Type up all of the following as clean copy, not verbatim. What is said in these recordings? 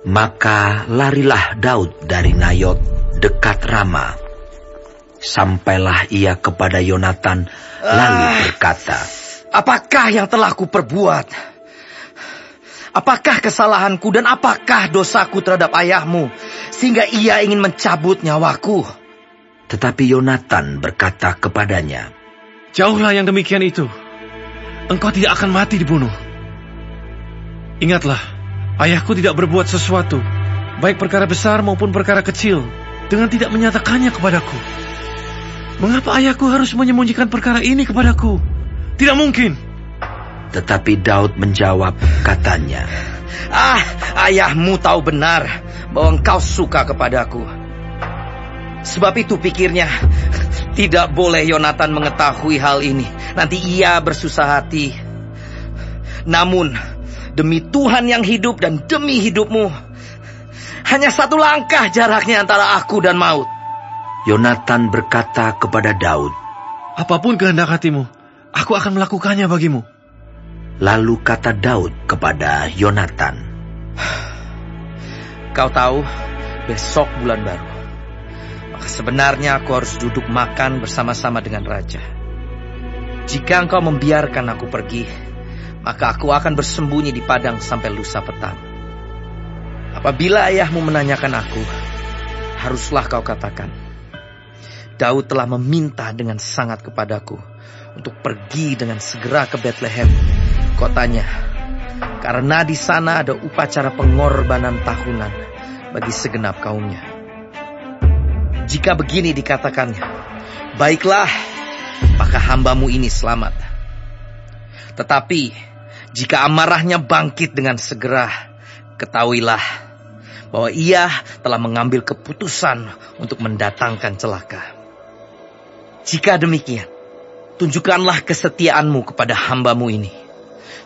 Maka larilah Daud dari Nayot dekat Rama. Sampailah ia kepada Yonatan lalu berkata, "Apakah yang telah kuperbuat? Apakah kesalahanku dan apakah dosaku terhadap ayahmu, sehingga ia ingin mencabut nyawaku?" Tetapi Yonatan berkata kepadanya, "Jauhlah yang demikian itu. Engkau tidak akan mati dibunuh. Ingatlah, ayahku tidak berbuat sesuatu, baik perkara besar maupun perkara kecil, dengan tidak menyatakannya kepadaku. Mengapa ayahku harus menyembunyikan perkara ini kepadaku? Tidak mungkin." Tetapi Daud menjawab katanya, Ayahmu tahu benar bahwa engkau suka kepadaku. Sebab itu pikirnya, tidak boleh Yonatan mengetahui hal ini. Nanti ia bersusah hati. Namun, demi Tuhan yang hidup dan demi hidupmu, hanya satu langkah jaraknya antara aku dan maut." Yonatan berkata kepada Daud, "Apapun kehendak hatimu, aku akan melakukannya bagimu." Lalu kata Daud kepada Yonatan, "Kau tahu, besok bulan baru. Maka sebenarnya aku harus duduk makan bersama-sama dengan raja. Jika engkau membiarkan aku pergi, maka aku akan bersembunyi di padang sampai lusa petang. Apabila ayahmu menanyakan aku, haruslah kau katakan, Daud telah meminta dengan sangat kepadaku untuk pergi dengan segera ke Betlehem, kotanya, karena di sana ada upacara pengorbanan tahunan bagi segenap kaumnya. Jika begini dikatakannya, baiklah, maka hambamu ini selamat. Tetapi jika amarahnya bangkit dengan segera, ketahuilah bahwa ia telah mengambil keputusan untuk mendatangkan celaka. Jika demikian, tunjukkanlah kesetiaanmu kepada hambamu ini,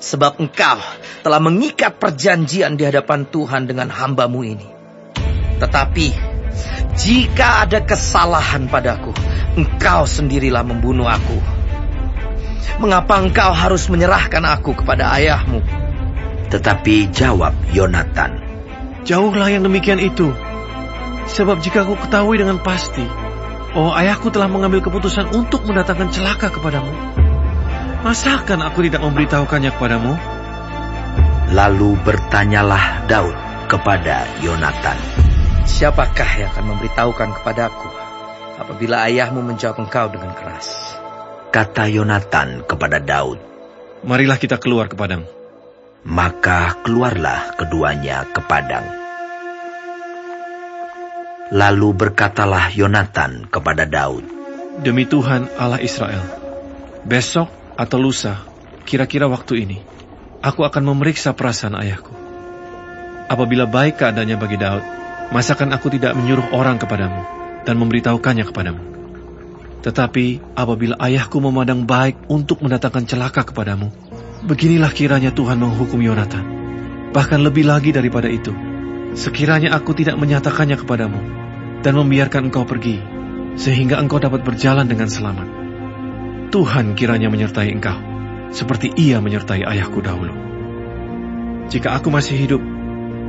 sebab engkau telah mengikat perjanjian di hadapan Tuhan dengan hambamu ini. Tetapi jika ada kesalahan padaku, engkau sendirilah membunuh aku. Mengapa engkau harus menyerahkan aku kepada ayahmu?" Tetapi jawab Yonatan, "Jauhlah yang demikian itu. Sebab jika aku ketahui dengan pasti, ayahku telah mengambil keputusan untuk mendatangkan celaka kepadamu, masakan aku tidak memberitahukannya kepadamu?" Lalu bertanyalah Daud kepada Yonatan, "Siapakah yang akan memberitahukan kepadaku apabila ayahmu menjawab engkau dengan keras?" Kata Yonatan kepada Daud, "Marilah kita keluar ke padang." Maka keluarlah keduanya ke padang. Lalu berkatalah Yonatan kepada Daud, "Demi Tuhan Allah Israel, besok atau lusa, kira-kira waktu ini, aku akan memeriksa perasaan ayahku. Apabila baik keadaannya bagi Daud, masakan aku tidak menyuruh orang kepadamu dan memberitahukannya kepadamu? Tetapi apabila ayahku memandang baik untuk mendatangkan celaka kepadamu, beginilah kiranya Tuhan menghukum Yonatan. Bahkan lebih lagi daripada itu, sekiranya aku tidak menyatakannya kepadamu dan membiarkan engkau pergi, sehingga engkau dapat berjalan dengan selamat. Tuhan kiranya menyertai engkau, seperti ia menyertai ayahku dahulu. Jika aku masih hidup,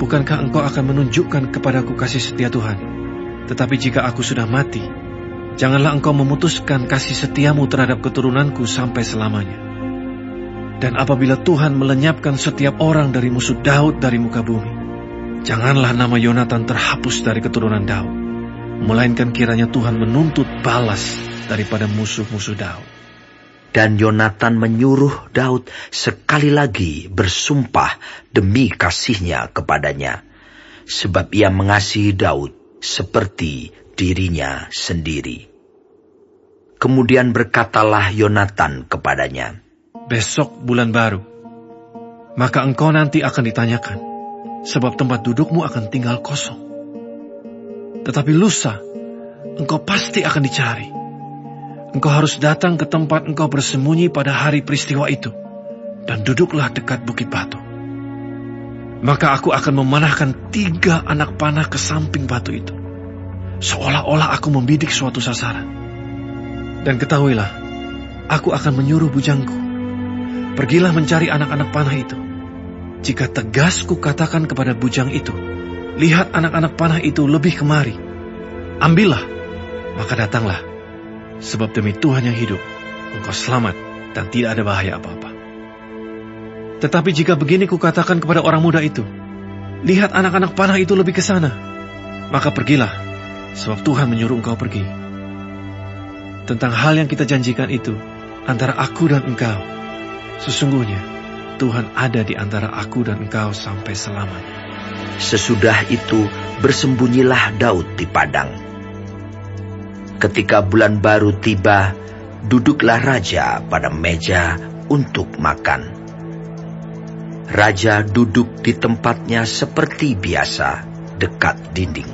bukankah engkau akan menunjukkan kepadaku kasih setia Tuhan? Tetapi jika aku sudah mati, janganlah engkau memutuskan kasih setiamu terhadap keturunanku sampai selamanya. Dan apabila Tuhan melenyapkan setiap orang dari musuh Daud dari muka bumi, janganlah nama Yonatan terhapus dari keturunan Daud, melainkan kiranya Tuhan menuntut balas daripada musuh-musuh Daud." Dan Yonatan menyuruh Daud sekali lagi bersumpah demi kasihnya kepadanya, sebab ia mengasihi Daud seperti dirinya sendiri. Kemudian berkatalah Yonatan kepadanya, "Besok bulan baru, maka engkau nanti akan ditanyakan, sebab tempat dudukmu akan tinggal kosong. Tetapi lusa, engkau pasti akan dicari. Engkau harus datang ke tempat engkau bersembunyi pada hari peristiwa itu, dan duduklah dekat bukit batu. Maka aku akan memanahkan 3 anak panah ke samping batu itu, seolah-olah aku membidik suatu sasaran. Dan ketahuilah, aku akan menyuruh bujangku, pergilah mencari anak-anak panah itu. Jika tegas ku katakan kepada bujang itu, lihat anak-anak panah itu lebih kemari. Ambillah, maka datanglah. Sebab demi Tuhan yang hidup, engkau selamat dan tidak ada bahaya apa-apa. Tetapi jika begini kukatakan kepada orang muda itu, lihat anak-anak panah itu lebih ke sana, maka pergilah, sebab Tuhan menyuruh engkau pergi. Tentang hal yang kita janjikan itu, antara aku dan engkau, sesungguhnya Tuhan ada di antara aku dan engkau sampai selamanya. Sesudah itu bersembunyilah Daud di padang. Ketika bulan baru tiba, duduklah raja pada meja untuk makan. Raja duduk di tempatnya seperti biasa, dekat dinding.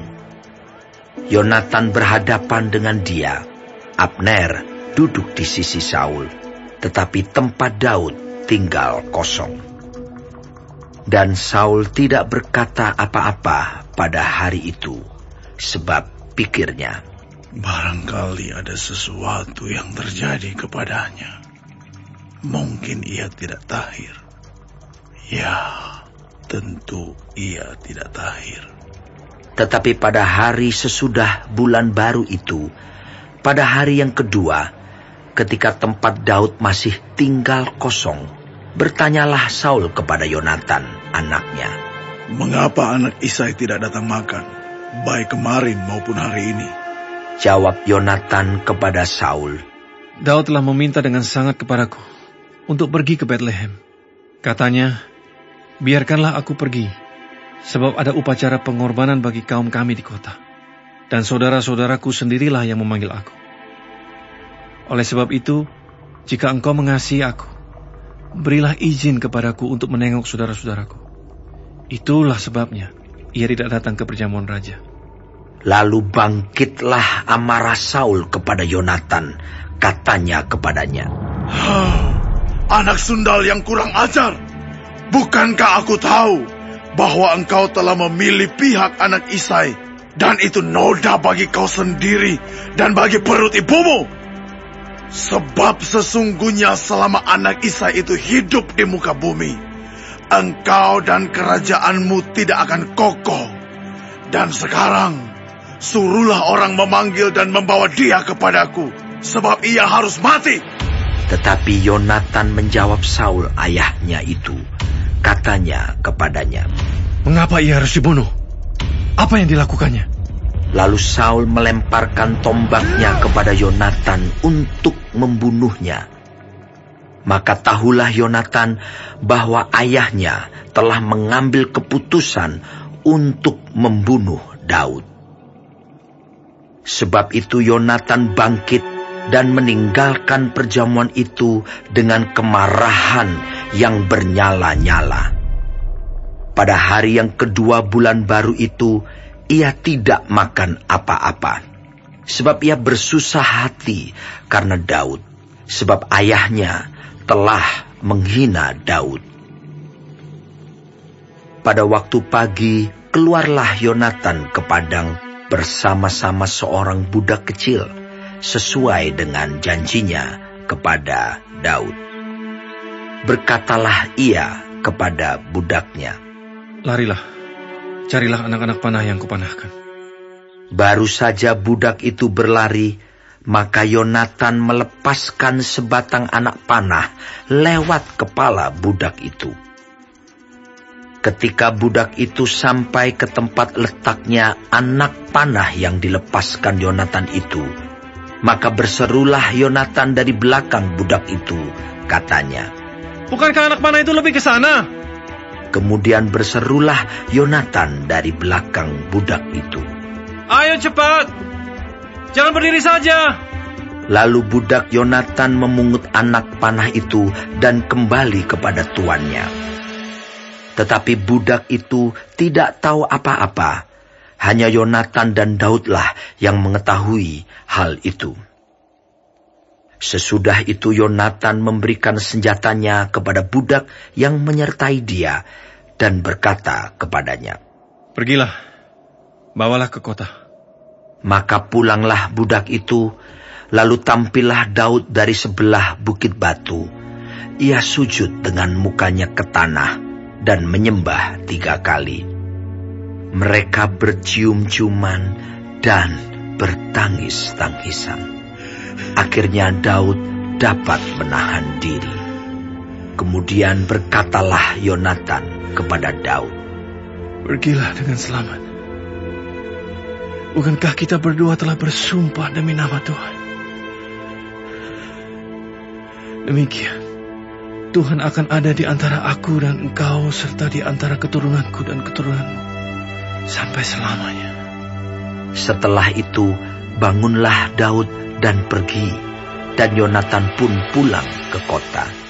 Yonatan berhadapan dengan dia. Abner duduk di sisi Saul, tetapi tempat Daud tinggal kosong. Dan Saul tidak berkata apa-apa pada hari itu, sebab pikirnya, barangkali ada sesuatu yang terjadi kepadanya. Mungkin ia tidak tahir. Ya, tentu ia tidak tahir. Tetapi pada hari sesudah bulan baru itu, pada hari yang kedua, ketika tempat Daud masih tinggal kosong, bertanyalah Saul kepada Yonatan, anaknya. Mengapa anak Isai tidak datang makan, baik kemarin maupun hari ini? Jawab Yonatan kepada Saul, Daud telah meminta dengan sangat kepadaku untuk pergi ke Betlehem. Katanya, biarkanlah aku pergi, sebab ada upacara pengorbanan bagi kaum kami di kota. Dan saudara-saudaraku sendirilah yang memanggil aku. Oleh sebab itu, jika engkau mengasihi aku, berilah izin kepadaku untuk menengok saudara-saudaraku. Itulah sebabnya ia tidak datang ke perjamuan raja. Lalu bangkitlah amarah Saul kepada Yonatan, katanya kepadanya, anak sundal yang kurang ajar, bukankah aku tahu bahwa engkau telah memilih pihak anak Isai, dan itu noda bagi kau sendiri dan bagi perut ibumu? Sebab sesungguhnya selama anak Isai itu hidup di muka bumi, engkau dan kerajaanmu tidak akan kokoh. Dan sekarang, suruhlah orang memanggil dan membawa dia kepadaku, sebab ia harus mati. Tetapi Yonatan menjawab Saul ayahnya itu, katanya kepadanya, mengapa ia harus dibunuh? Apa yang dilakukannya? Lalu Saul melemparkan tombaknya kepada Yonatan untuk membunuhnya. Maka tahulah Yonatan bahwa ayahnya telah mengambil keputusan untuk membunuh Daud. Sebab itu Yonatan bangkit dan meninggalkan perjamuan itu dengan kemarahan yang bernyala-nyala. Pada hari yang kedua bulan baru itu, ia tidak makan apa-apa. Sebab ia bersusah hati karena Daud, sebab ayahnya telah menghina Daud. Pada waktu pagi, keluarlah Yonatan ke padang bersama-sama seorang budak kecil, sesuai dengan janjinya kepada Daud. Berkatalah ia kepada budaknya, larilah, carilah anak-anak panah yang kupanahkan. Baru saja budak itu berlari, maka Yonatan melepaskan sebatang anak panah lewat kepala budak itu. Ketika budak itu sampai ke tempat letaknya anak panah yang dilepaskan Yonatan itu, maka berserulah Yonatan dari belakang budak itu, katanya, bukankah anak panah itu lebih ke sana? Kemudian berserulah Yonatan dari belakang budak itu, ayo cepat, jangan berdiri saja. Lalu budak Yonatan memungut anak panah itu dan kembali kepada tuannya. Tetapi budak itu tidak tahu apa-apa. Hanya Yonatan dan Daudlah yang mengetahui hal itu. Sesudah itu Yonatan memberikan senjatanya kepada budak yang menyertai dia dan berkata kepadanya, pergilah, bawalah ke kota. Maka pulanglah budak itu, lalu tampillah Daud dari sebelah bukit batu. Ia sujud dengan mukanya ke tanah dan menyembah 3 kali. Mereka bercium-ciuman dan bertangis-tangisan. Akhirnya Daud dapat menahan diri. Kemudian berkatalah Yonatan kepada Daud, "Pergilah dengan selamat. Bukankah kita berdua telah bersumpah demi nama Tuhan? Demikian, Tuhan akan ada di antara aku dan engkau serta di antara keturunanku dan keturunanmu sampai selamanya." Setelah itu bangunlah Daud dan pergi, dan Yonatan pun pulang ke kota.